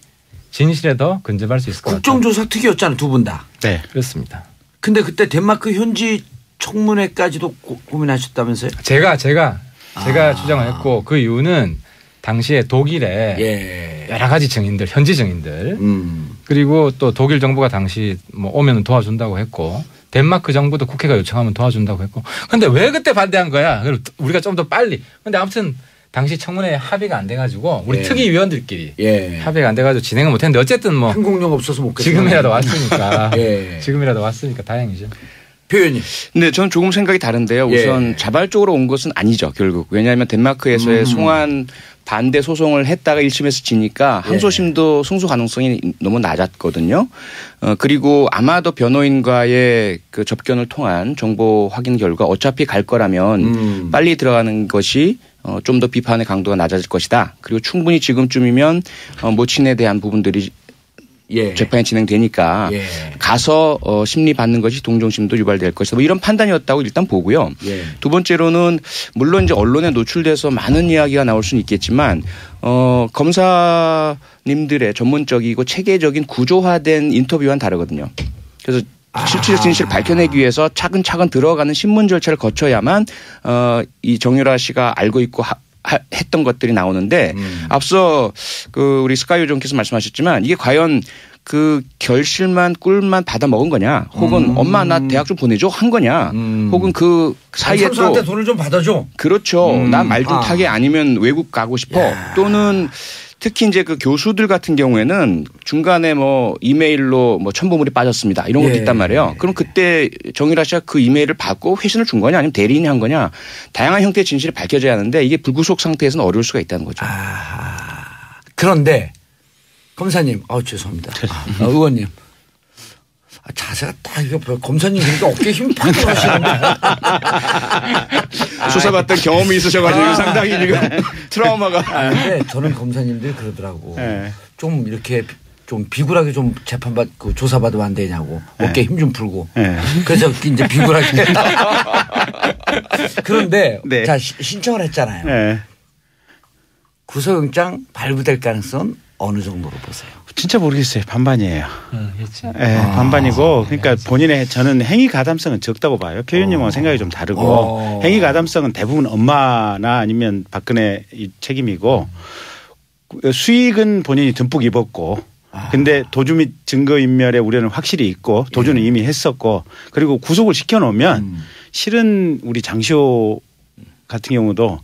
진실에 더 근접할 수 있을 것 같아요. 국정조사 특위였잖아요. 두 분 다. 네. 그렇습니다. 근데 그때 덴마크 현지 청문회까지도 고민하셨다면서요? 제가 주장을 했고 그 이유는 당시에 독일에 여러 가지 증인들, 현지 증인들 그리고 또 독일 정부가 당시 뭐 오면 도와준다고 했고 덴마크 정부도 국회가 요청하면 도와준다고 했고 근데 왜 그때 반대한 거야? 우리가 좀 더 빨리. 근데 아무튼 당시 청문회 합의가 안 돼가지고 우리 특위위원들끼리 합의가 안 돼가지고 진행을 못했는데 어쨌든 뭐 항공용 없어서 못 지금이라도 왔으니까 지금이라도 왔으니까 다행이죠. 표현이. 네, 저는 조금 생각이 다른데요. 우선 자발적으로 온 것은 아니죠, 결국. 왜냐하면 덴마크에서의 송환 반대 소송을 했다가 1심에서 지니까 항소심도 승소 가능성이 너무 낮았거든요. 그리고 아마도 변호인과의 그 접견을 통한 정보 확인 결과 어차피 갈 거라면 빨리 들어가는 것이 좀 더 비판의 강도가 낮아질 것이다. 그리고 충분히 지금쯤이면 모친에 대한 부분들이 재판이 진행되니까 가서 심리 받는 것이 동정심도 유발될 것이다. 뭐 이런 판단이었다고 일단 보고요. 두 번째로는 물론 이제 언론에 노출돼서 많은 이야기가 나올 수는 있겠지만 검사님들의 전문적이고 체계적인 구조화된 인터뷰와는 다르거든요. 그래서 실질적 진실을 밝혀내기 위해서 차근차근 들어가는 신문 절차를 거쳐야만 이 정유라 씨가 알고 있고 했던 것들이 나오는데 앞서 그 우리 스카이 요정께서 말씀하셨지만 이게 과연 그 결실만 꿀만 받아 먹은 거냐 혹은 엄마 나 대학 좀 보내줘 한 거냐 혹은 그 사이에 또 선수한테 돈을 좀 받아줘. 그렇죠. 나 말 좀 타게 아니면 외국 가고 싶어 또는 특히 이제 그 교수들 같은 경우에는 중간에 뭐 이메일로 뭐 첨부물이 빠졌습니다. 이런 것도 있단 말이에요. 그럼 그때 정유라 씨가 그 이메일을 받고 회신을 준 거냐 아니면 대리인이 한 거냐 다양한 형태의 진실이 밝혀져야 하는데 이게 불구속 상태에서는 어려울 수가 있다는 거죠. 그런데 검사님, 죄송합니다. 의원님. 자세가 딱 이거 검사님 그러니까 어깨에 힘이 팍 들어가시는데. 수사받던 경험이 있으셔가지고 상당히 지금 트라우마가. 근데 저는 검사님들이 그러더라고. 좀 이렇게 좀 비굴하게 좀 조사받으면 안 되냐고. 어깨에 힘 좀 풀고. 그래서 이제 비굴하게. 그런데 자 신청을 했잖아요. 구속영장 발부될 가능성은 어느 정도로 보세요? 진짜 모르겠어요. 반반이에요. 반반이고 그러니까 본인의 저는 행위 가담성은 적다고 봐요. 표현님하고 생각이 좀 다르고 행위 가담성은 대부분 엄마나 아니면 박근혜 책임이고 수익은 본인이 듬뿍 입었고 근데 도주 및 증거인멸의 우려는 확실히 있고 도주는 이미 했었고 그리고 구속을 시켜놓으면 실은 우리 장시호 같은 경우도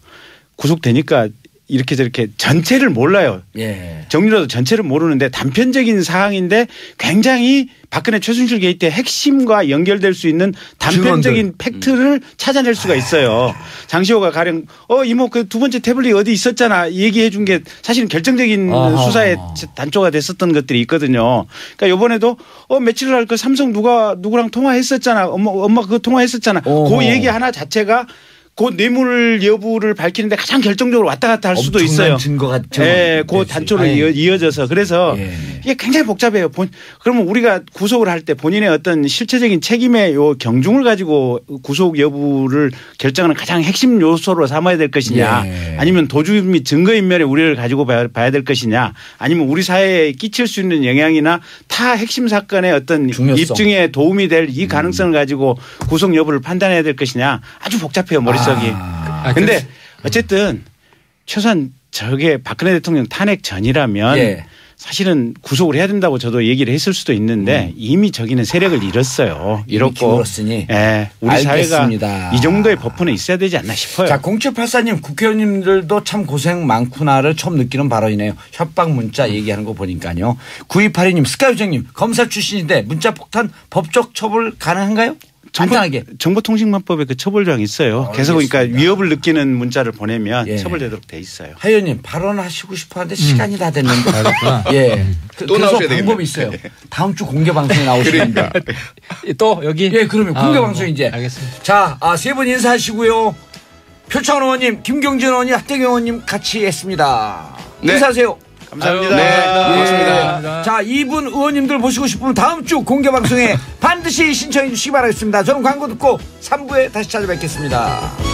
구속되니까 이렇게 저렇게 전체를 몰라요. 정유라도 전체를 모르는데 단편적인 사항인데 굉장히 박근혜 최순실 게이트의 핵심과 연결될 수 있는 단편적인 팩트를 찾아낼 수가 있어요. 장시호가 가령 이모 그 두 번째 태블릿 어디 있었잖아 얘기해 준 게 사실은 결정적인 수사의 단초가 됐었던 것들이 있거든요. 그러니까 이번에도 며칠 날 그 삼성 누구랑 통화했었잖아. 엄마 그거 통화했었잖아. 그 얘기 하나 자체가 그 뇌물 여부를 밝히는데 가장 결정적으로 왔다 갔다 할 수도 있어요. 증거가 예, 그 단초로 이어져서 그래서 이게 굉장히 복잡해요. 그러면 우리가 구속을 할 때 본인의 어떤 실체적인 책임의 요 경중을 가지고 구속 여부를 결정하는 가장 핵심 요소로 삼아야 될 것이냐 아니면 도주 및 증거인멸의 우려를 가지고 봐야 될 것이냐 아니면 우리 사회에 끼칠 수 있는 영향이나 타 핵심 사건의 어떤 중요성. 입증에 도움이 될 이 가능성을 가지고 구속 여부를 판단해야 될 것이냐 아주 복잡해요 머릿속이. 그런데 어쨌든 최소한 저게 박근혜 대통령 탄핵 전이라면 사실은 구속을 해야 된다고 저도 얘기를 했을 수도 있는데 이미 저기는 세력을 잃었어요. 잃었고 예, 우리 알겠습니다. 사회가 이 정도의 버프는 있어야 되지 않나 싶어요. 자, 0784님 국회의원님들도 참 고생 많구나를 처음 느끼는 발언이네요. 협박 문자 얘기하는 거 보니까요. 9282님 스카이유정님 검사 출신인데 문자 폭탄 법적 처벌 가능한가요? 간단하게. 정보통신망법에 그 처벌조항이 있어요. 계속 그러니까 위협을 느끼는 문자를 보내면 처벌되도록 돼 있어요. 하 의원님 발언하시고 싶어 하는데 시간이 다 됐는데. 예. 또 나오셔야 되겠네요. 방법이 있어요. 다음 주 공개 방송에 나오시는데. 또 여기. 예, 그러면 공개 방송 이제. 알겠습니다. 자, 세 분 인사하시고요. 표창원 의원님, 김경진 의원님, 하태경 의원님 같이 했습니다. 네. 인사하세요. 감사합니다. 네, 고맙습니다. 자, 이분 의원님들 보시고 싶으면 다음 주 공개 방송에 반드시 신청해 주시기 바라겠습니다. 저는 광고 듣고 3부에 다시 찾아뵙겠습니다.